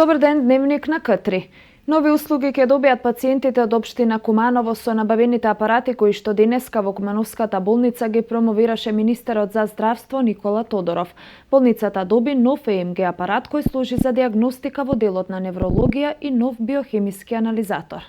Добар ден, дневник на К3. Нови услуги ќе добијат пациентите од општина Куманово со набавените апарати кои што денеска во Кумановската болница ги промовираше министерот за здравство Никола Тодоров. Болницата доби нов ЕМГ апарат кој служи за диагностика во делот на неврологија и нов биохемиски анализатор.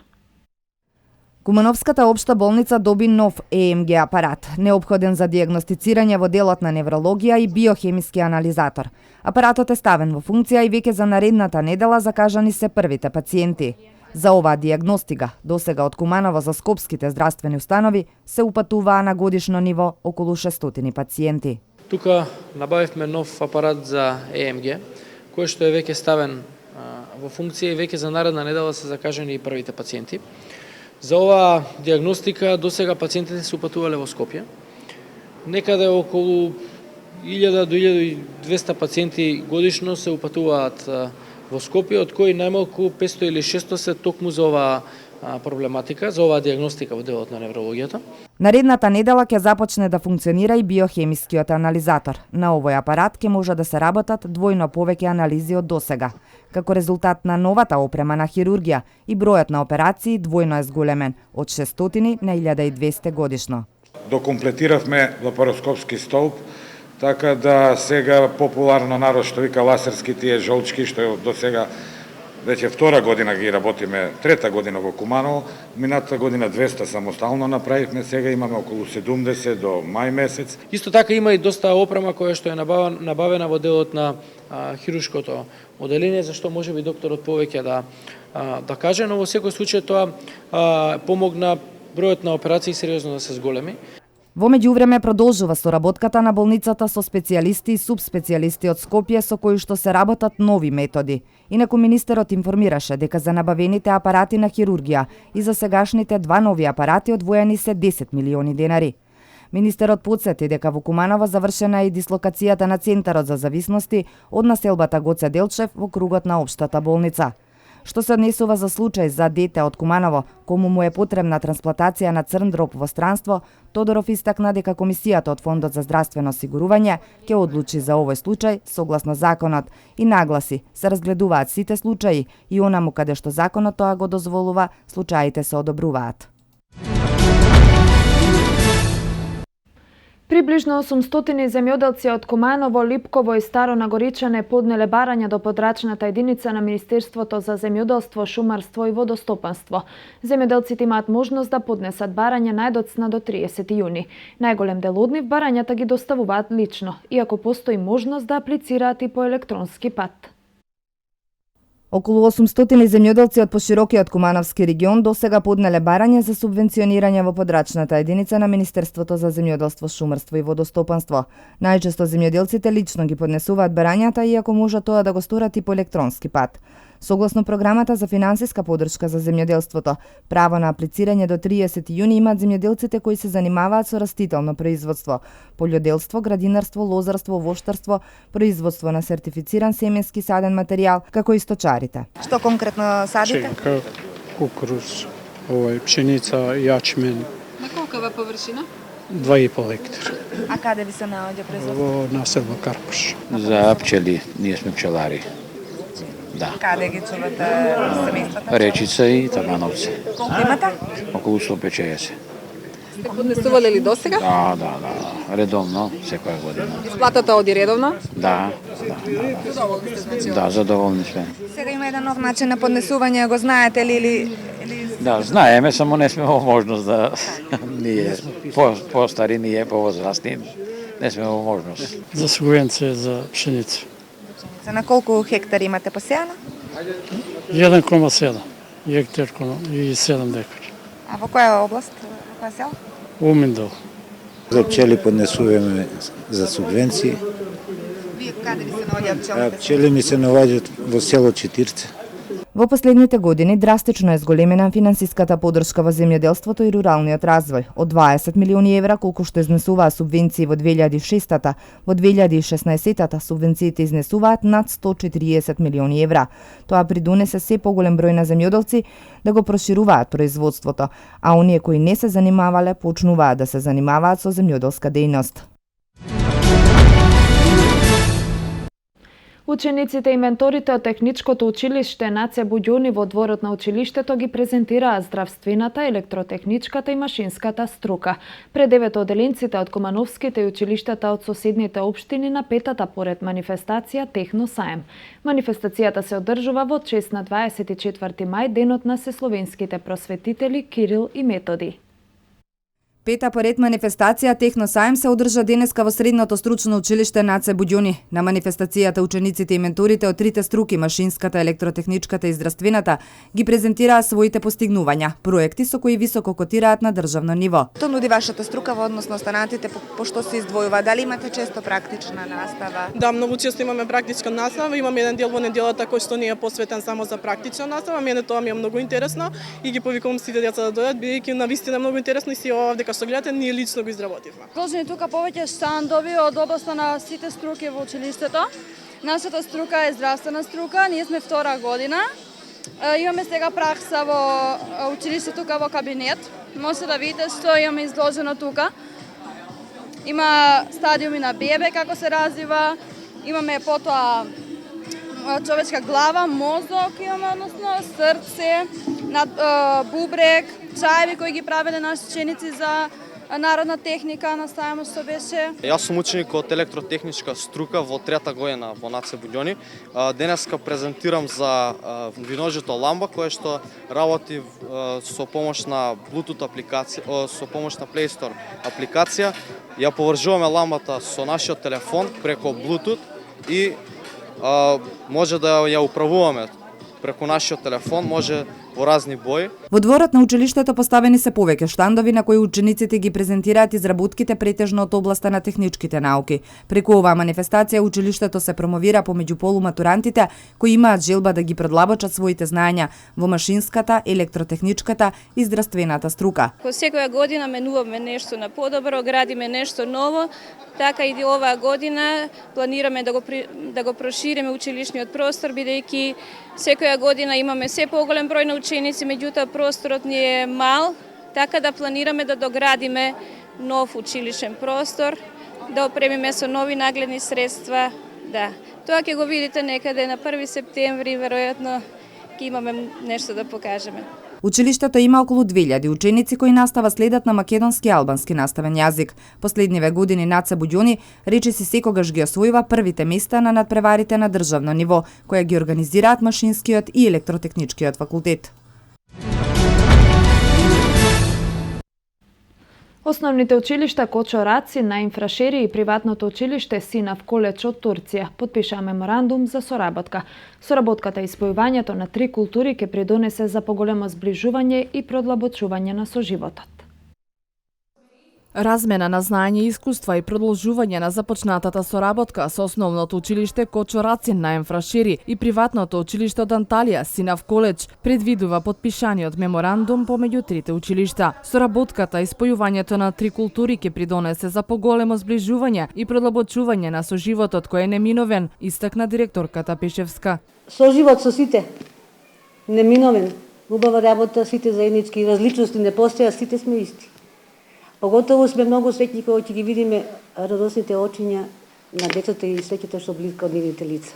Кумановската општа болница доби нов ЕМГ апарат, неопходен за диагностицирање во делот на неврологија и биохемиски анализатор. Апаратот е ставен во функција и веќе за наредната недела закажани се првите пациенти. За оваа диагностика, досега од Куманово за скопските здравствени установи, се упатуваа на годишно ниво околу 600 пациенти. Тука набавивме нов апарат за ЕМГ, кој што е веќе ставен во функција и веќе за наредна недела се закажани и првите пациенти. За оваа диагностика досега пациентите се упатувале во Скопје. Некаде околу 1000 до 1200 пациенти годишно се упатуваат во Скопје, од кои најмалку 500 или 600 се токму за оваа проблематика, за оваа диагностика во делот на неврологијата. Наредната недела ќе започне да функционира и биохемискиот анализатор. На овој апарат ќе може да се работат двојно повеќе анализи од досега. Како резултат на новата опрема на хирургија и бројот на операции двојно е зголемен од 600 на 1200 годишно. Докомплетиравме лапароскопски столб, така да сега популарно народ што вика ласерски тие жолчки, што до сега веќе втора година ги работиме, трета година во Куманово, минатата година 200 самостално направивме, сега имаме околу 70 до мај месец. Исто така има и доста опрема која што е набавена во делот на хируршкото оделение, зашто може би докторот повеќе да каже, но во секој случај тоа помогна бројот на операции сериозно да се зголеми. Во меѓувреме продолжува соработката на болницата со специјалисти и субспецијалисти од Скопје со кои што се работат нови методи. Инаку министерот информираше дека за набавените апарати на хирургија и за сегашните два нови апарати одвоени се 10 милиони денари. Министерот потсети дека во Куманово завршена е и дислокацијата на Центарот за зависности од населбата Гоце Делчев во кругот на општата болница. Што се однесува за случај за дете од Куманово, кому му е потребна трансплантација на црн дроб во странство, Тодоров истакна дека Комисијата од Фондот за здравствено осигурување ќе одлучи за овој случај согласно законот и нагласи се разгледуваат сите случаи и онаму каде што законот тоа го дозволува, случаите се одобруваат. Приближно 800 земјоделци од Куманово, Липково и Старо Нагоричане поднеле барања до подрачната единица на Министерството за земјоделство, шумарство и водостопанство. Земјоделците имаат можност да поднесат барања најдоцна до 30 јуни. Најголем дел од нив барањата ги доставуваат лично, иако постои можност да аплицираат и по електронски пат. Околу 800 земјоделци од поширокиот Кумановски регион досега поднеле барање за субвенционирање во подрачната единица на Министерството за земјоделство, шумарство и водостопанство. Најчесто земјоделците лично ги поднесуваат барањата, иако може тоа да го сторат и по електронски пат. Согласно програмата за финансиска поддршка за земјоделството, право на аплицирање до 30 јуни имаат земјоделците кои се занимаваат со растително производство, полјоделство, градинарство, лозарство, воштарство, производство на сертифициран семенски саден материјал, како и сточарите. Што конкретно садите? Пшенка, кукуруз, пшеница, јачмен. На колкава површина? 2,5 хектар. А каде ви се наоѓа производство? Во населба Карпуш. За пчели, ние сме пчелари. Да. Каде ги чувате семејствата? Речица и Табановци. Колку имате? Околу 150. Сте поднесувале ли досега? Да. Редовно, секоја година. Исплатата оди редовно? Да. Задоволни сте, значи? Да, задоволни сме. Сега има еден нов начин на поднесување, го знаете ли или... Да, знаеме, само не сме во можност да... Ние, по-стари, ние по-возрастни, не сме во можност. За субвенција за пшеница. На колку хектари имате посејано? 1,7 хектар и 7 декар. А во која област? Во која село? Уминдол. За пчели поднесуваме за субвенции. Вие каде ви се наоѓаат пчелите? Пчели ми се наоѓаат во село Четирце. Во последните години драстично е зголемена финансиската поддршка во земјоделството и руралниот развој. Од 20 милиони евра колку што изнесуваа субвенции во 2006-та, во 2016-та субвенциите изнесуваат над 140 милиони евра. Тоа придонесе се поголем број на земјоделци да го прошируваат производството, а оние кои не се занимавале почнуваат да се занимаваат со земјоделска дејност. Учениците и менторите од Техничкото училиште Наце Буѓуни во дворот на училиштето ги презентираа здравствената, електротехничката и машинската струка. Пред 9 оделенците од Кумановските и училиштата од соседните општини на петата поред манифестација Техно Саем. Манифестацијата се одржува во чест на 24 мај, денот на сесловенските просветители Кирил и Методи. Пета поред манифестација Техно Саем се одржа денеска во Средното стручно училиште Наце Буѓуни. На манифестацијата учениците и менторите од трите струки, машинската, електротехничката и здравствената, ги презентираа своите постигнувања, проекти со кои високо котираат на државно ниво. Што нуди вашата струка во однос на останатите, по што се издвојува? Дали имате често практична настава? Да, многу често имаме практичка настава, имаме еден дел во неделата кој што не е посветен само за практична настава. Мене тоа ми е многу интересно и ги повикувам сите деца да дојдат, бидејќи навистина многу интересно и си ова дека што гледате, ние лично го изработивме. Должни тука повеќе штандови од областа на сите струки во училиштето. Нашата струка е здравствена струка, ние сме втора година. Имаме сега пракса во училиште тука во кабинет. Може да видите што имаме изложено тука. Има стадиуми на бебе како се развива, имаме потоа човечка глава, мозок имаме, односно срце, бубрек, чаеви кои ги правеле наши ученици за народна техника, наставено што беше. Јас сум ученик од електротехничка струка во трета година во Наце Буѓуни. Денеска презентирам за виножето ламба која што работи со помош на Bluetooth апликација, со помош на Play Store апликација. Ја поврзуваме ламбата со нашиот телефон преку Bluetooth и може да ја управуваме преку нашиот телефон, може во разни бои. Во дворот на училиштето поставени се повеќе штандови на кои учениците ги презентираат изработките претежно од областа на техничките науки. Преку оваа манифестација училиштето се промовира помеѓу полуматурантите кои имаат желба да ги предлабочат своите знаења во машинската, електротехничката и здравствената струка. Секоја година менуваме нешто на подобро, градиме нешто ново, така и оваа година планираме да го прошириме училишниот простор, бидејќи секоја година имаме се поголем број на ученици, меѓутоа просторот ни е мал, така да планираме да доградиме нов училишен простор, да опремиме со нови нагледни средства. Да, тоа ќе го видите некаде на 1 септември, веројатно ќе имаме нешто да покажеме. Училиштето има околу 2000 ученици кои настава следат на македонски и албански наставен јазик. Последниве години Наце Буѓуни речиси секогаш ги освојува првите места на надпреварите на државно ниво, која ги организираат машинскиот и електротехничкиот факултет. Основните училишта Кочо Рацин на Инфрашери и приватното училиште Синав Колеч од Турција подпишаа меморандум за соработка. Соработката и спојувањето на три култури ќе придонесе за поголемо зближување и продлабочување на соживотот. Размена на знаење и искуства и продолжување на започнатата соработка со основното училиште Кочо Рацин на Инфрашери и приватното училиште од Анталија Синав Колеч предвидува подпишаниот меморандум помеѓу трите училишта. Соработката и спојувањето на три култури ќе придонесе за поголемо зближување и продлабочување на соживотот кој е неминовен, истакна директорката Пешевска. Соживот со сите неминовен, убава работа, сите заеднички, различности не постојат, сите сме исти. Поготово сме многу среќни кога ќе ги видиме радосните очиња на децата и среќата што близко од нивните лица.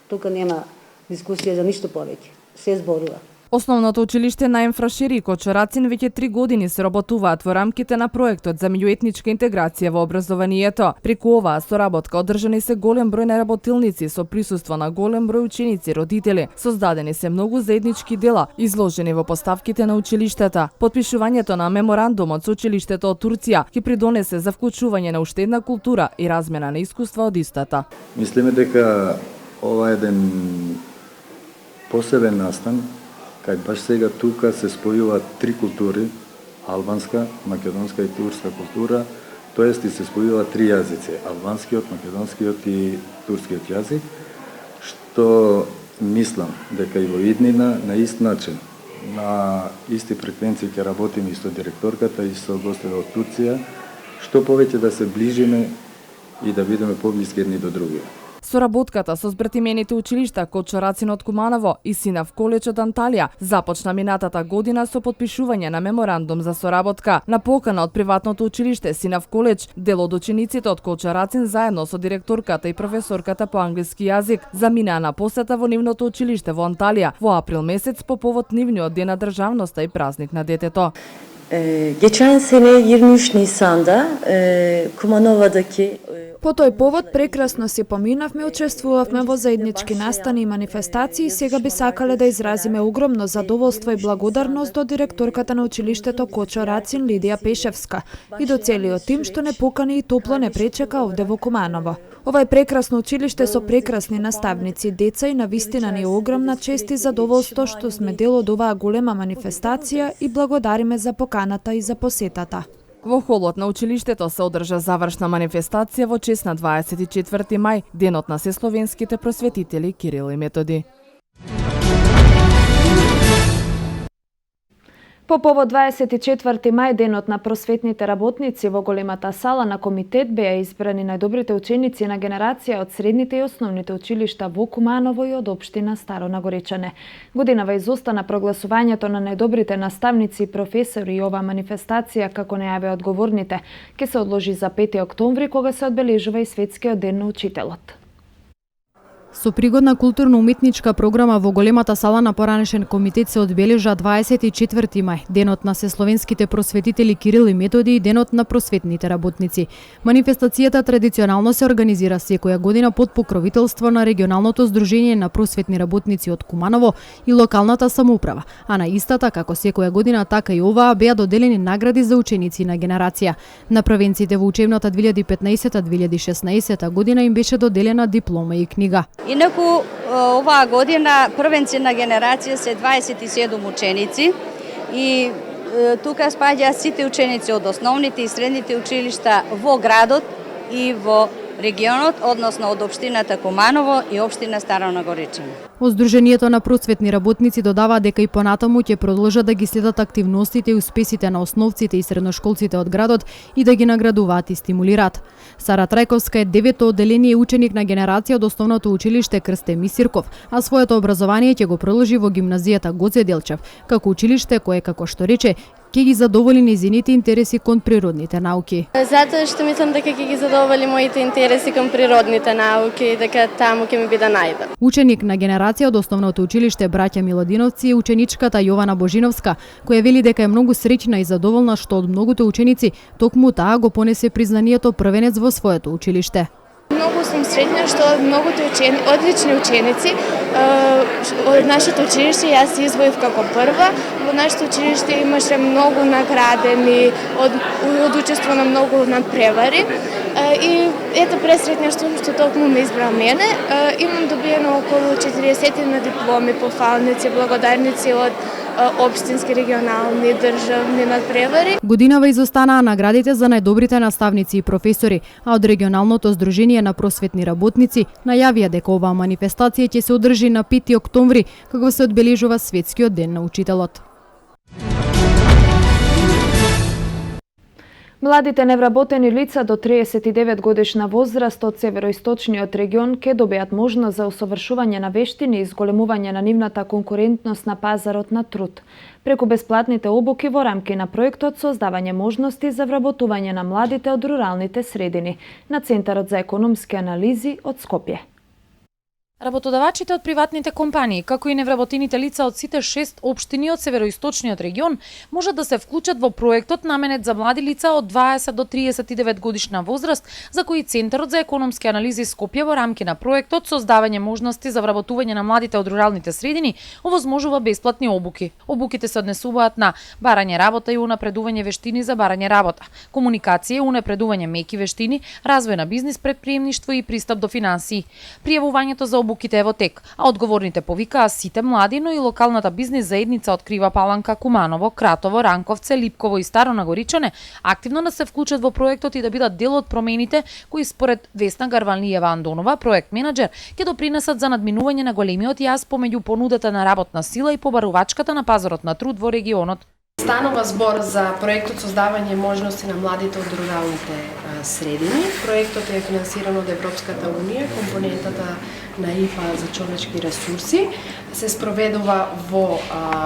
Тука нема дискусија за ништо повеќе. Се зборува. Основното училиште на Инфрашери Кочо Рацин веќе 3 години се работуваат во рамките на проектот за меѓуетничка интеграција во образованието. Преку оваа соработка одржани се голем број на работилници со присуство на голем број ученици и родители. Создадени се многу заеднички дела, изложени во поставките на училиштата. Подпишувањето на меморандумот со училиштето од Турција ќе придонесе за вклучување на уште една култура и размена на искуства од истата. Мислиме дека ова е еден посебен настан, кај баш сега тука се спојуваат три култури, албанска, македонска и турска култура, тоест и се спојуваат три јазици, албанскиот, македонскиот и турскиот јазик, што мислам дека и во иднина на ист начин, на исти фреквенции ќе работиме и со директорката и со гостите од Турција, што повеќе да се ближиме и да бидеме поблиски едни до други. Соработката со збратимените училишта Кочо-Рацин од Куманово и Синав колеж од Анталија започна минатата година со потпишување на меморандум за соработка. На покана од приватното училиште Синав колеж, дел од учениците од Кочо-Рацин заедно со директорката и професорката по англиски јазик заминаа на посета во нивното училиште во Анталија во април месец по повод нивниот ден на државноста и празник на детето. Geçen sene 23 Nisan'da Kumanova'daki По тој повод прекрасно си поминавме, учествувавме во заеднички настани и манифестации. Сега би сакале да изразиме огромно задоволство и благодарност до директорката на училиштето Кочо-Рацин Лидија Пешевска и до целиот тим што не покани и топло не пречека овде во Куманово. Ова е прекрасно училиште со прекрасни наставници, деца и навистина ни е огромна чест и задоволство што сме дел од оваа голема манифестација и благодариме за поканата и за посетата. Во холот на училиштето се одржа завршна манифестација во чест на 24 мај, денот на сесловенските просветители Кирил и Методи. По повод 24 мај, денот на просветните работници, во големата сала на комитет беа избрани најдобрите ученици на генерација од средните и основните училишта во Куманово и од општина Старо Нагоричане. Годинава изостана прогласувањето на најдобрите наставници и професори и оваа манифестација, како најавија одговорните, ќе се одложи за 5 октомври, кога се одбележува и светскиот ден на учителот. Со пригодна културно-уметничка програма во големата сала на поранешен комитет се одбележа 24 мај, денот на сесловенските просветители Кирил и Методи и денот на просветните работници. Манифестацијата традиционално се организира секоја година под покровителство на регионалното здружение на просветни работници од Куманово и локалната самоуправа, а на истата, како секоја година, така и оваа беа доделени награди за ученици на генерација. На првенците во учебната 2015-2016 година им беше доделена диплома и книга. Инаку, оваа година првенци на генерација се 27 ученици и тука спаѓаат сите ученици од основните и средните училишта во градот и во регионот, односно од општината Куманово и општина Старо Нагоричане. Од Сдруженијето на просветни работници додава дека и понатаму ќе продолжат да ги следат активностите и успесите на основците и средношколците од градот и да ги наградуваат и стимулираат. Сара Трајковска е 9-то одделение ученик на генерација од основното училиште Крсте Мисирков, а своето образование ќе го продолжи во гимназијата Гоце Делчев, како училиште кое, како што рече, ќе ги задоволи нејзините интереси кон природните науки. Затоа што мислам дека ќе ги задоволи моите интереси кон природните науки и дека таму ќе ми биде најдобро. Ученик на генерација од основното училиште Браќа Милодиновци е ученичката Јована Божиновска, која вели дека е многу среќна и задоволна што од многуто ученици токму таа го понесе признанието првенец во своето училиште. Многу сум среќна што многуто одлични ученици од нашето училиште јас се извоив како прва. Во нашето училиште имаше многу наградени од учество на многу надпревари. И ето пресретна што токму ме избра мене. Имам добиено околу 40 на дипломи, пофалници, благодарници од општински, регионални, државни надпревари. Годинава изостанаа наградите за најдобрите наставници и професори, а од регионалното здружение на просветни работници најавија дека оваа манифестација ќе се одржи на 5 октомври, кога се одбележува светскиот ден на учителот. Младите невработени лица до 39 годишна возраст од североисточниот регион ќе добијат можност за усовршување на вештини и зголемување на нивната конкурентност на пазарот на труд. Преку бесплатните обуки во рамки на проектот создавање можности за вработување на младите од руралните средини на Центарот за економски анализи од Скопје. Работодавачите од приватните компании, како и невработените лица од сите 6 општини од североисточниот регион, можат да се вклучат во проектот наменет за млади лица од 20 до 39 годишна возраст, за кои Центарот за економски анализи Скопје во рамки на проектот создавање можности за вработување на младите од руралните средини овозможува бесплатни обуки. Обуките се однесуваат на барање работа и унапредување вештини за барање работа, комуникација и унапредување меки вештини, развој на бизнис предприемништво и пристап до финансии. Пријавувањето за обуките е во тек, а одговорните повикаа сите млади, но и локалната бизнис заедница од Крива Паланка, Куманово, Кратово, Ранковце, Липково и Старо Нагоричане активно да се вклучат во проектот и да бидат дел од промените кои според Весна Гарванлиева Андонова, проект менаџер, ќе допринесат за надминување на големиот јаз помеѓу понудата на работна сила и побарувачката на пазарот на труд во регионот. Станува збор за проектот создавање можности на младите од руралните средини. Проектот е финансиран од Европската унија, компонентата на ИПА за човечки ресурси се спроведува во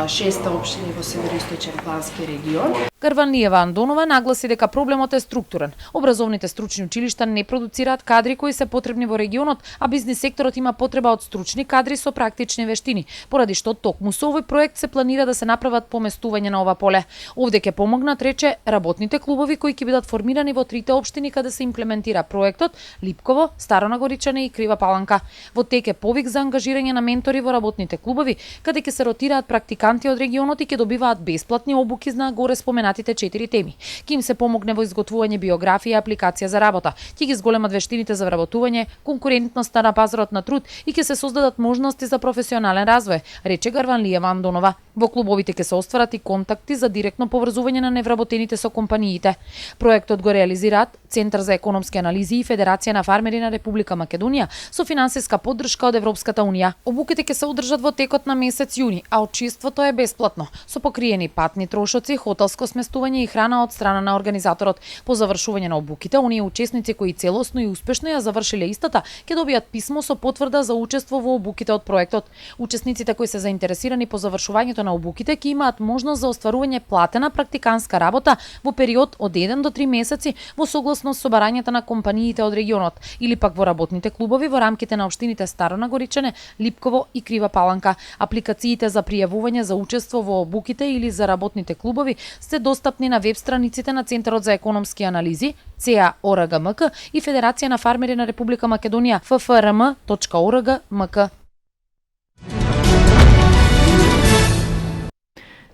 6 општини во Североисточен плански регион. Гарванлиева Андонова нагласи дека проблемот е структурен. Образовните стручни училишта не продуцираат кадри кои се потребни во регионот, а бизнис секторот има потреба од стручни кадри со практични вештини, поради што токму со овој проект се планира да се направат поместување на ова поле. Овде ќе помогнат, рече, работните клубови кои ќе бидат формирани во трите општини каде се имплементира проектот: Липково, Старо Нагоричане и Крива Паланка. Во тек е повик за ангажирање на ментори во работните клубови, каде ќе се ротираат практиканти од регионот и ќе добиваат бесплатни обуки на горе споменатите 4 теми. Ќе им се помогне во изготвување биографија и апликација за работа. Ќе ги зголемат вештините за вработување, конкурентноста на пазарот на труд и ќе се создадат можности за професионален развој, рече Гарванлиева Андонова. Во клубовите ќе се остварат и контакти за директно поврзување на невработените со компаниите. Проектот го реализираат Центар за економски анализи и Федерација на фармери на Република Македонија со финансиска поддршка од Европската унија. Обуките ќе се одржат во текот на месец јуни, а отчиството е бесплатно, со покриени патни трошоци, хотелско сместување и храна од страна на организаторот. По завршување на обуките, оние учесници кои целосно и успешно ја завршиле истата, ќе добијат писмо со потврда за учество во обуките од проектот. Учесниците кои се заинтересирани по завршувањето на обуките ќе имаат можност за остварување платена практиканска работа во период од 1 до 3 месеци во согласност со барањата на компаниите од регионот или пак во работните клубови во рамките на општините Старо Нагоричане, Липково и Крива Паланка. Апликациите за пријавување за учество во обуките или за работните клубови се достапни на веб страниците на Центарот за економски анализи CA.org.mk и Федерација на фармери на Република Македонија ffrm.org.mk.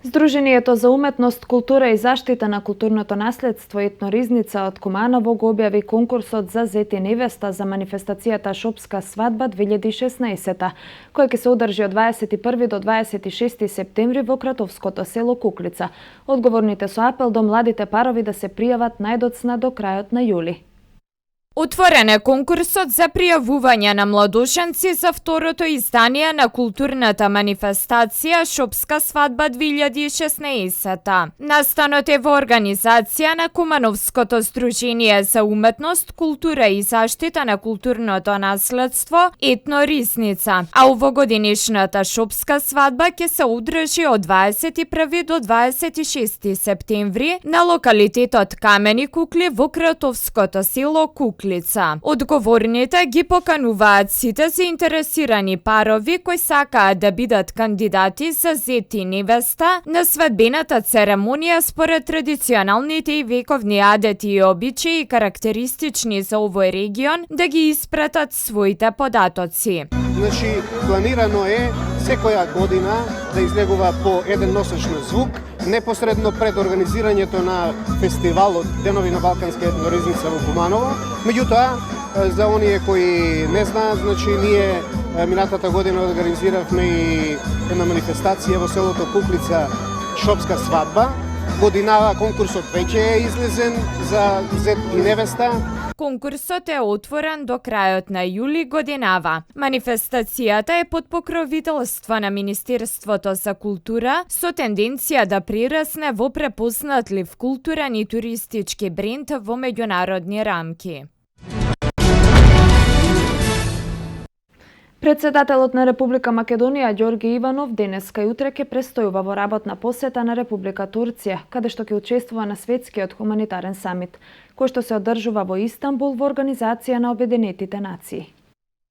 Сдруженијето за уметност, култура и заштита на културното наследство Етноризница од Куманово го објави конкурсот за зети невеста за манифестацијата Шопска свадба 2016, која ќе се одржи од 21 до 26 септември во кратовското село Куклица. Одговорните со апел до младите парови да се пријават најдоцна до крајот на јули. Отворен е конкурсот за пријавување на младошенци за второто издание на културната манифестација Шопска свадба 2016. Настанот е во организација на Кумановското сдружение за уметност, култура и заштита на културното наследство Етноризница, а овогодинишната Шопска свадба ќе се одржи од 21 до 26 септември на локалитетот Камени кукли во кратовското село Кукли. Одговорните ги покануваат сите заинтересирани парови кои сакаат да бидат кандидати за зети невеста на свадбената церемонија според традиционалните и вековни адети и обичаи карактеристични за овој регион да ги испратат своите податоци. Значи, планирано е секоја година да излегува по еден носеч на звук непосредно пред организирањето на фестивалот Денови на Балканска етноризница во Куманово. Меѓутоа, за оние кои не знаат, значи ние минатата година организиравме и една манифестација во селото Куклица Шопска свадба. Годинава конкурсот веќе е излезен за зет и невеста. Конкурсот е отворен до крајот на јули годинава. Манифестацијата е под покровителство на Министерството за култура со тенденција да прирасне во препознатлив културен и туристички бренд во меѓународни рамки. Председателот на Република Македонија Ѓорги Иванов денеска и утре ќе престојува во работна посета на Република Турција, каде што ќе учествува на светскиот хуманитарен самит, кој што се одржува во Истанбул во Организација на Обединетите нации.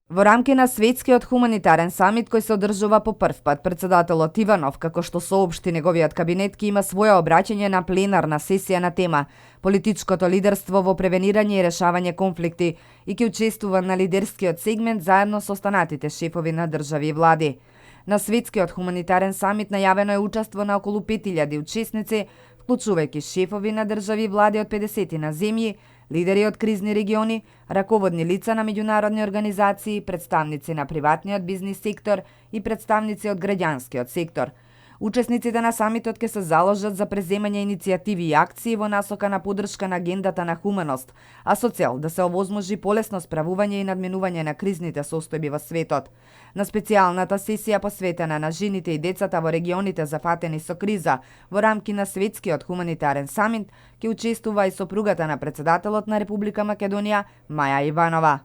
Во рамки на светскиот хуманитарен самит кој се одржува по прв пат, председателот Иванов, како што соопшти неговиот кабинет, ќе има своје обраќање на пленарна сесија на тема политичкото лидерство во превенирање и решавање конфликти и ќе учествува на лидерскиот сегмент заедно со останатите шефови на држави и влади. На светскиот хуманитарен самит најавено е учество на околу 5000 учесници, вклучувајќи шефови на држави и влади од 50 на земји, лидери од кризни региони, раководни лица на меѓународни организации, представници на приватниот бизнис сектор и представници од граѓанскиот сектор. Учесниците на самитот ќе се заложат за преземање иницијативи и акции во насока на поддршка на агендата на хуманост, а со цел да се овозможи полесно справување и надминување на кризните состојби во светот. На специјалната сесија посветена на жените и децата во регионите зафатени со криза во рамки на Светскиот хуманитарен самит ќе учествува и сопругата на председателот на Република Македонија Маја Иванова.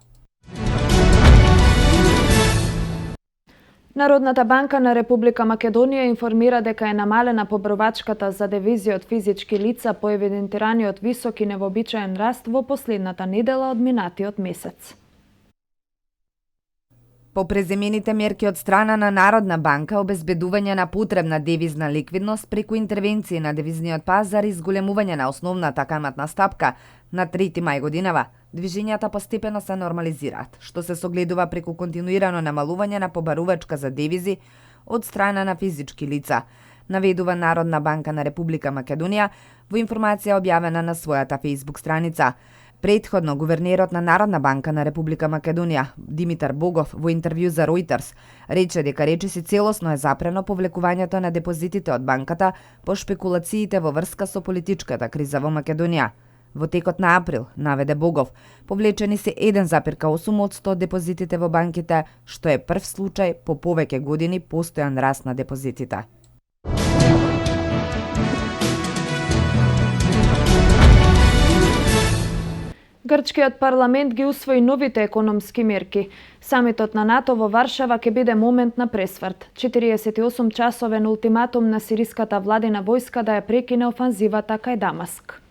Народната банка на Република Македонија информира дека е намалена побровачката за девизи од физички лица по евидентираниот висок и невообичаен раст во последната недела од минатиот месец. По преземените мерки од страна на Народна банка, обезбедување на потребна девизна ликвидност преку интервенции на девизниот пазар и зголемување на основната каматна стапка на 3 мај годинава, движењата постепено се нормализираат, што се согледува преку континуирано намалување на побарувачка за девизи од страна на физички лица, наведува Народна банка на Република Македонија во информација објавена на својата Facebook страница. Претходно, гувернерот на Народна банка на Република Македонија, Димитар Богов, во интервју за Reuters, рече дека речиси целосно е запрено повлекувањето на депозитите од банката по шпекулациите во врска со политичката криза во Македонија. Во текот на април, наведе Богов, повлечени се 1,8% од депозитите во банките, што е прв случај по повеќе години постојан раст на депозитите. Грчкиот парламент ги усвои новите економски мерки. Самитот на НАТО во Варшава ќе биде момент на пресврт. 48 часовен ултиматум на сириската владина војска да ја прекине офанзивата кај Дамаск.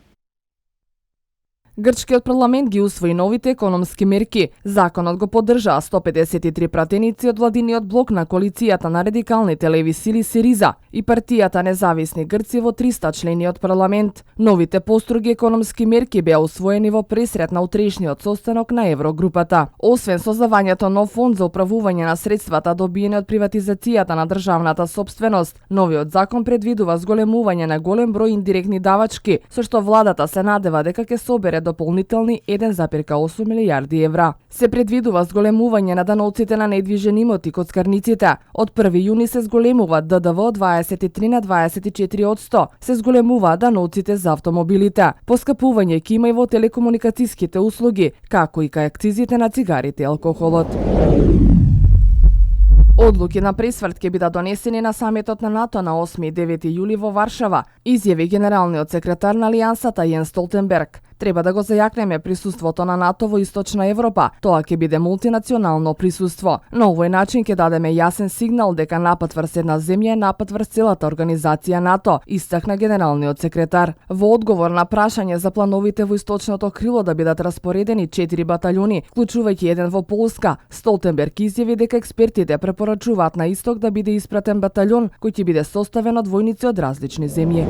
Грчкиот парламент ги усвои новите економски мерки. Законот го поддржаа 153 пратеници од владиниот блок на коалицијата на радикалните леви сили Сириза и партијата Независни Грци во 300 члени од парламент. Новите построги економски мерки беа усвоени во пресрет на утрешниот состанок на Еврогрупата. Освен создавањето нов фонд за управување на средствата добиени од приватизацијата на државната сопственост, новиот закон предвидува зголемување на голем број индиректни давачки, со што владата се надева дека ќе собере дополнителни 1,8 милијарди евра. Се предвидува зголемување на даноците на недвижен имот и коцкарниците. Од 1 јуни се зголемува ДДВ од 23 на 24%. Се зголемуваат даноците за автомобилите. Поскапување ќе има и во телекомуникацијските услуги, како и кај акцизите на цигарите и алкохолот. Одлуки на пресврт ќе бидат донесени на самитот на НАТО на 8 и 9 јули во Варшава, изјави генералниот секретар на Алијансата Јенс Столтенберг. Треба да го зајакнеме присуството на НАТО во Источна Европа. Тоа ќе биде мултинационално присуство. На овој начин ќе дадеме јасен сигнал дека напад врз една земја е напад врз целата организација НАТО, истакна генералниот секретар. Во одговор на прашање за плановите во Источното крило да бидат распоредени 4 баталјуни, вклучувајќи еден во Полска, Столтенберг изјави дека експертите препорачуваат на Исток да биде испратен баталјон кој ќе биде составен од војници од различни земји.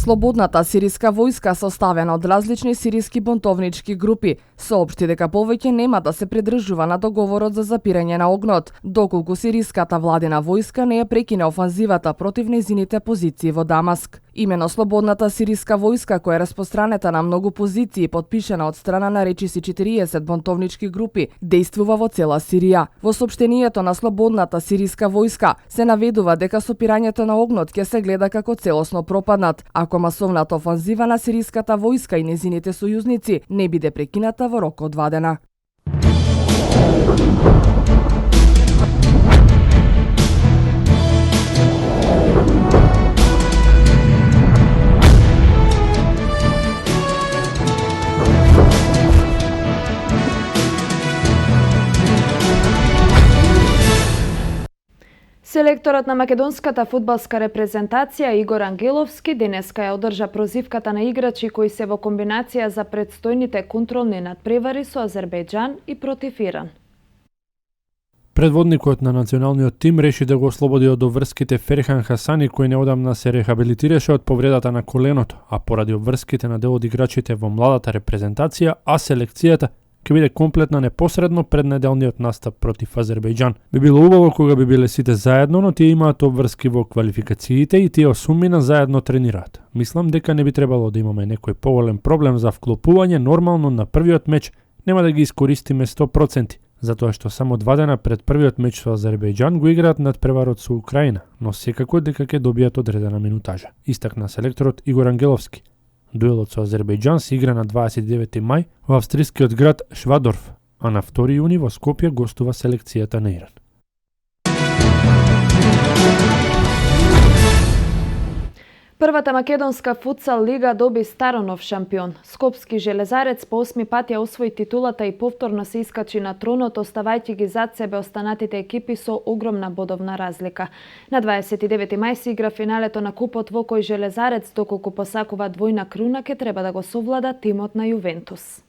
Слободната сириска војска, составена од различни сириски бунтовнички групи, соопшти дека повеќе нема да се придржува на договорот за запирање на огнот, доколку сириската владина војска не ја прекине офанзивата против незините позиции во Дамаск. Имено Слободната сириска војска, која е распространета на многу позиции, подпишана од страна на речиси 40 бунтовнички групи, действува во цела Сирија. Во соопштението на Слободната сириска војска се наведува дека сопирањето на огнот ќе се гледа како целосно пропаднат, ако масовната офанзива на сириската војска и незините сојузници не биде прекината во рок од 2 дена. Селекторот на македонската фудбалска репрезентација Игор Ангеловски денеска ја одржа прозивката на играчи кои се во комбинација за предстојните контролни надпревари со Азербејџан и против Иран. Предводникот на националниот тим реши да го ослободи од обврските Ферхан Хасани, кој неодамна се рехабилитираше од повредата на коленото, а поради обврските на дел од играчите во младата репрезентација, а селекцијата ќе биде комплетна непосредно пред неделниот настап против Азербејџан. Би било убаво кога би биле сите заедно, но тие имаат обврски во квалификациите и тие осумина заедно тренираат. Мислам дека не би требало да имаме некој поголем проблем за вклопување, нормално на првиот меч нема да ги искористиме 100%. затоа што само 2 дена пред првиот меч со Азербејџан го играат надпреварот со Украина, но секако дека ќе добијат одредена минутажа, истакна селекторот Игор Ангеловски. Дуелот со Азербејџан се игра на 29 мај во австрискиот град Швадорф, а на 2 јуни во Скопје гостува селекцијата на Иран. Првата македонска футсал лига доби старонов шампион. Скопски Железарец по 8 пат ја освои титулата и повторно се искачи на тронот, оставајќи ги зад себе останатите екипи со огромна бодовна разлика. На 29 мај се игра финалето на купот во кој Железарец, доколку посакува двојна круна, ке треба да го совлада тимот на Јувентус.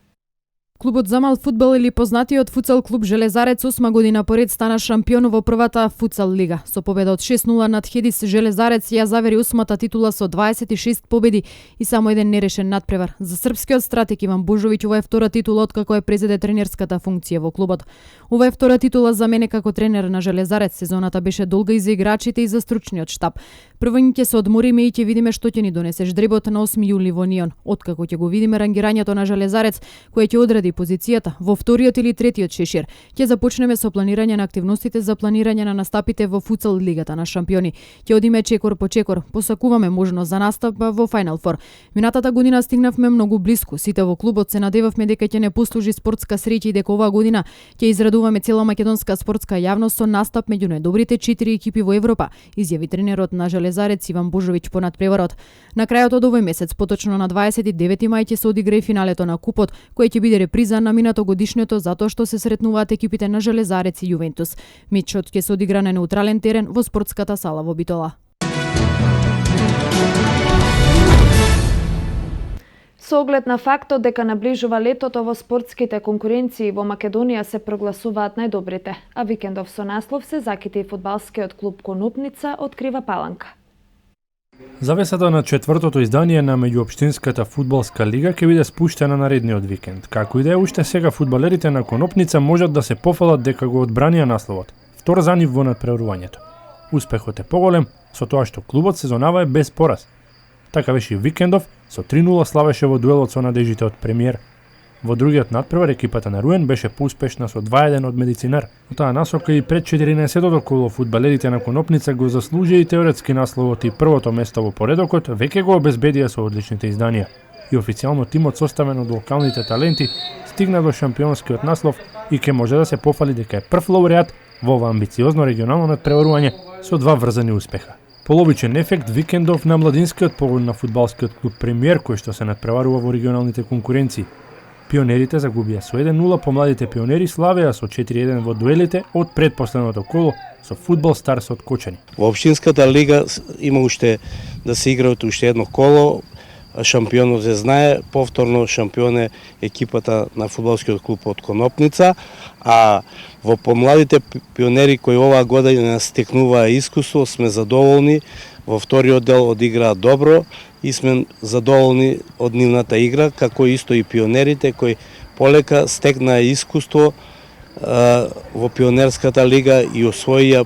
Клубот за мал фудбал или познатиот футсал клуб Железарец 8 година поред стана шампион во првата футсал лига. Со победа од 6-0 над Хедис, Железарец ја завери 8-та титула со 26 победи и само еден нерешен надпревар. За српскиот стратег Иван Божовиќ ова е втора титула откако е презеде тренерската функција во клубот. Ова е втора титула за мене како тренер на Железарец. Сезоната беше долга и за играчите и за стручниот штаб. Прво ќе се одмориме и ќе видиме што ќе ни донесе ждребот на 8 јули во Нион. Откако ќе го видиме рангирањето на Железарец, кој ќе одреди позицијата во вториот или третиот шешир. Ќе започнеме со планирање на активностите за планирање на настапите во футсал лигата на шампиони. Ќе одиме чекор по чекор, посакуваме можност за настап во Final Four. Минатата година стигнавме многу блиску. Сите во клубот се надевавме дека ќе не послужи спортска среќа и дека оваа година ќе израдуваме цела македонска спортска јавност со настап меѓу најдобрите 4 екипи во Европа, изјави тренерот на Железарец Иван Божовиќ по надпреварот. На крајот од овој месец, поточно на 29 мај ќе се одигра и финалето на купот, кој ќе биде реприза на минатогодишното затоа што се сретнуваат екипите на Железарец и Јувентус. Мечот ќе се одигра на неутрален терен во спортската сала во Битола. Со оглед на фактот дека наближува летото, во спортските конкуренции во Македонија се прогласуваат најдобрите, а викендов со наслов се закити и фудбалскиот клуб Конупница открива Паланка. Завесата на четвртото издание на меѓуопштинската фудбалска лига ќе биде спуштена наредниот викенд. Како и да е, уште сега фудбалерите на Конопница можат да се пофалат дека го одбранија насловот, втор за нив во надпреварувањето. Успехот е поголем со тоа што клубот сезонава е без пораз. Така беше и викендов, со 3-0 славеше во дуелот со надежите од премиер. Во другиот надпревар екипата на Руен беше поуспешна со 2-1 од Медицинар. Во таа насока и пред 14-тото коло фудбалерите на Конопница го заслужија и теоретски насловот и првото место во поредокот, веќе го обезбедија со одличните изданија. И официјално тимот составен од локалните таленти стигна до шампионскиот наслов и ќе може да се пофали дека е прв лауреат во ова амбициозно регионално надпреварување со 2 врзани успеха. Половичен ефект викендов на младинскиот погон на фудбалскиот клуб Премиер кој што се надпреварува во регионалните конкуренции. Пионерите загубија со 1-0, помладите пионери славеа со 4-1 во дуелите од предпоследното коло со Фудбал Старс од Кочани. Во општинската лига има уште да се играат уште едно коло. Шампионот се знае, повторно шампион е екипата на фудбалскиот клуб од Конопница, а во помладите пионери кои оваа година стекнуваа искуство, сме задоволни. Во вториот дел одиграа добро и сме задоволни од нивната игра, како исто и пионерите кои полека стекнаа искуство во пионерската лига и освоија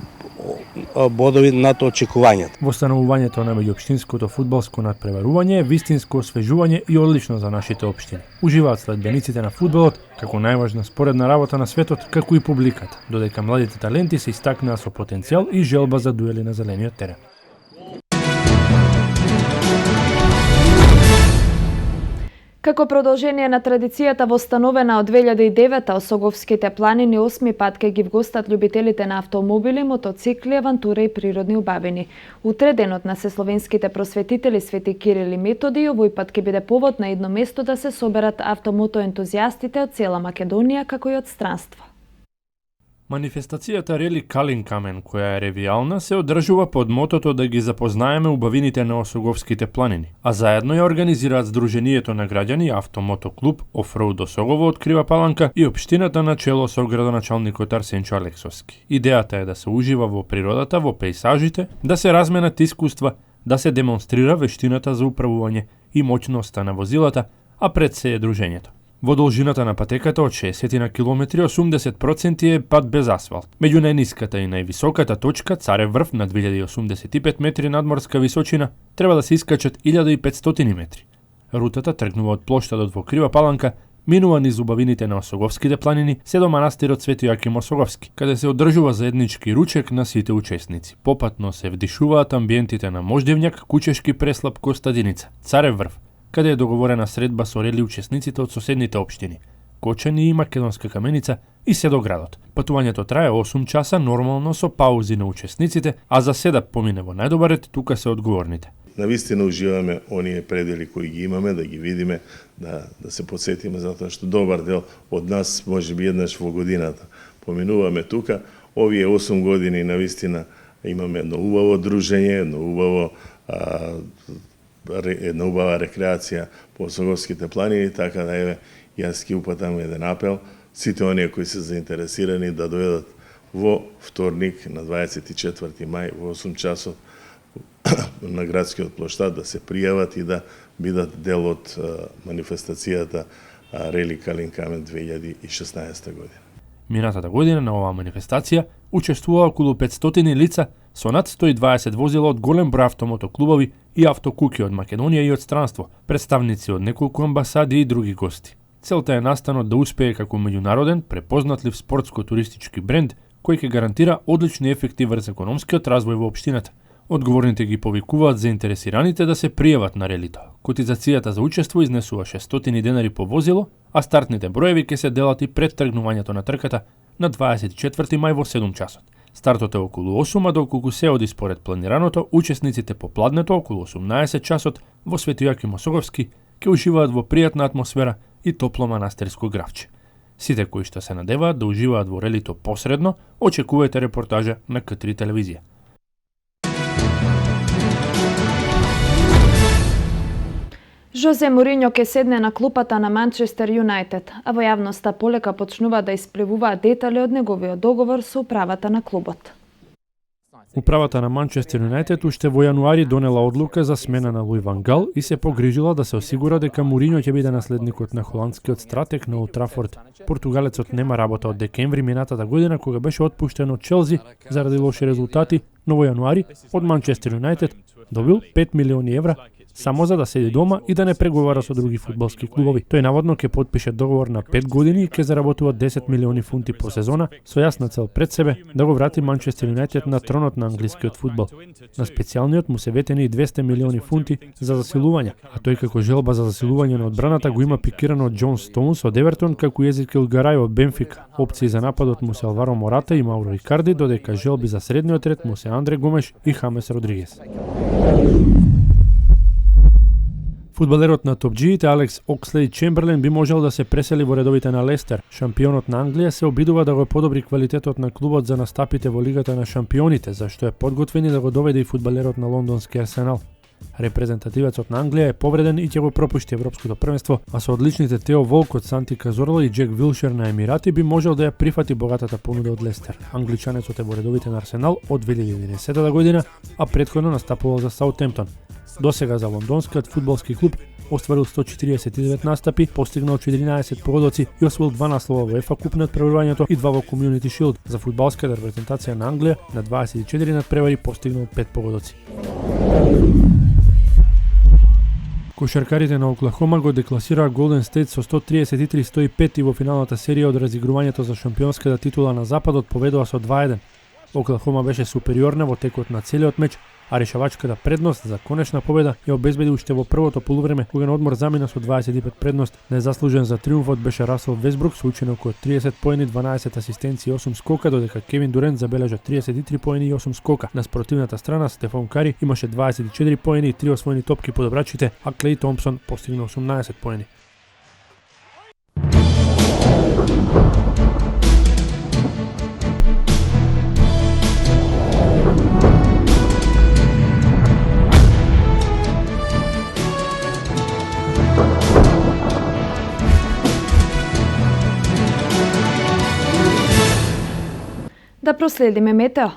бодови над очекувањата. Востановувањето на меѓуопштинското фудбалско надпреварување е вистинско освежување и одлично за нашите општини. Уживаат следбениците на фудбалот како најважна споредна работа на светот, како и публиката, додека младите таленти се истакнаа со потенцијал и желба за дуели на зелениот терен. Како продолжение на традицијата востановена од 2009, Осоговските планини 8 пат ке ги вгостат љубителите на автомобили, мотоцикли, авантура и природни убавини. Утре денот на сесловенските просветители Свети Кирил и Методи, овој пат ке биде повод на едно место да се соберат автомотоентузијастите од цела Македонија, како и од странство. Манифестацијата Рели Калин Камен, која е ревијална, се одржува под мотото да ги запознаеме убавините на Осоговските планини, а заедно ја организираат Сдруженијето на граѓани Автомотоклуб Офроуд Осогово открива Паланка и општината на чело со градоначалникот Арсенчо Алексовски. Идејата е да се ужива во природата, во пејсажите, да се разменат искуства, да се демонстрира вештината за управување и моќноста на возилата, а пред се е дружењето. Во должината на патеката од 60 на километри 80% е пат без асфалт. Меѓу најниската и највисоката точка, Царев врв на 2085 метри надморска височина, треба да се искачат 1500 метри. Рутата тргнува од плоштадот во Крива Паланка минува низ убавините на Осоговските планини, се до манастирот Свети Јоаким Осоговски, каде се одржува заеднички ручек на сите учесници. Попатно се вдишуваат амбиентите на Мождевњак, Кучешки преслап, Костадиница, Царев врв, каде е договорена средба со рели учесниците од соседните општини Кочани и Македонска Каменица и се до градот. Патувањето трае 8 часа, нормално со паузи на учесниците, а за се да помине во најдобар ред, тука се одговорните. Навистина уживаме оние предели кои ги имаме, да ги видиме, да се подсетиме, затоа што добар дел од нас можеби еднаш во годината поминуваме тука. Овие 8 години навистина имаме едно убаво дружење, една убава рекреација по Осоговските планини, така да еве јас ќе упатам еден апел сите оние кои се заинтересирани да дојдат во вторник на 24 мај во 8 часот на градскиот плоштад да се пријават и да бидат дел од манифестацијата Рели Калин Камен 2016 година. Минатата година на оваа манифестација учествува околу 500 лица со над 120 возила од голем број автомотоклубови и автокуки од Македонија и од странство, представници од неколку амбасади и други гости. Целта е настанот да успее како меѓународен, препознатлив спортско-туристички бренд кој ќе гарантира одлични ефекти врз економскиот развој во општината. Одговорните ги повикуваат заинтересираните да се пријават на релито. Котизацијата за учество изнесува 600 денари по возило, а стартните броеви ќе се делат и пред тргнувањето на трката на 24 мај во 7 часот. Стартот е околу 8, а доколку се оди според планираното, учесниците по пладнето околу 18 часот во Свети Јоаким Осоговски ќе уживаат во пријатна атмосфера и топло манастирско гравче. Сите кои што се надеваат да уживаат во релито посредно, очекувајте репортажа на К3 телевизија. Жозе Мориньо ќе седне на клупата на Манчестер Юнајтед, а во јавноста полека почнува да исплевуваат детали од неговиот договор со управата на клубот. Управата на Манчестер Юнајтед уште во јануари донела одлука за смена на Луи Ван Гал и се погрижила да се осигура дека Мориньо ќе биде наследникот на холандскиот стратег на Олд Трафорд. Португалецот нема работа од декември минатата година кога беше отпуштен од Челси заради лоши резултати, но во јануари од Манчестер Юнајтед добил 5 милиони евра само за да седи дома и да не преговара со други фудбалски клубови. Тој наводно ќе подпише договор на 5 години и ќе заработува 10 милиони фунти по сезона, со јасна цел пред себе да го врати Манчестер Юнајтед на тронот на англискиот фудбал. На специјалниот му се ветени и 200 милиони фунти за засилување, а тој како желба за засилување на одбраната го има пикирано од Џон Стоунс од Евертон, како и Езекил Гарај од Бенфика. Опции за нападот му се Алваро Мората и Мауро Икарди, додека желби за средниот ред му се Андре Гомеш и Хамес Родригес. Фудбалерот на топџиите Алекс Окслейд-Чемберлен би можел да се пресели во редовите на Лестер. Шампионот на Англија се обидува да го подобри квалитетот на клубот за настапите во Лигата на шампионите, зашто е подготвен и да го доведе и фудбалерот на лондонски Арсенал. Репрезентативецот на Англија е повреден и ќе го пропушти европското првенство, а со одличните Тео Волкот, Санти Казорла и Джек Вилшер на Емирати би можел да ја прифати богатата понуда од Лестер. Англичанецот е во редовите на Арсенал од 2010 година, а претходно настапувал за Саутемптон. Досега за лондонскиот фудбалски клуб остварил 149 настапи, постигнал 14 погодоци и освоил 2 наслова во ЕФА куп над пребројањето и 2 во Community Shield. За фудбалската репрезентација на Англија на 24 надпревари постигнал 5 погодоци. Кошаркарите на Оклахома го декласираа Голден Стейт со 133-105 и во финалната серија од разигрувањето за шампионската титула на Западот победува со 2-1. Оклахома беше супериорна во текот на целиот меч, а решавачката предност за конечна победа ја обезбеди уште во првото полувреме, кога на одмор замина со 25 предност. Незаслужен за триумфот беше Расел Весбрук со учинок од 30 поени, 12 асистенции и 8 скока, додека Кевин Дурент забележа 33 поени и 8 скока. На спротивната страна Стефан Кари имаше 24 поени и 3 освоени топки по добрачите, а Клей Томпсон постигна 18 поени. Да проследиме метео.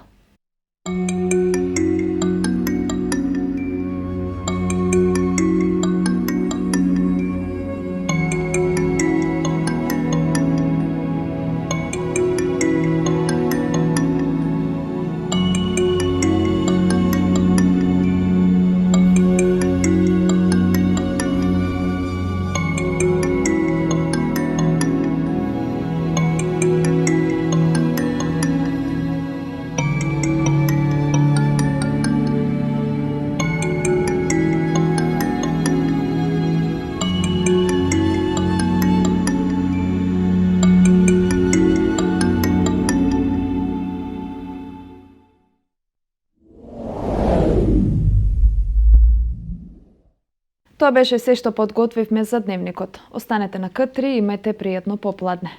Тоа беше се што подготвивме за дневникот. Останете на К3 и имајте пријатно попладне.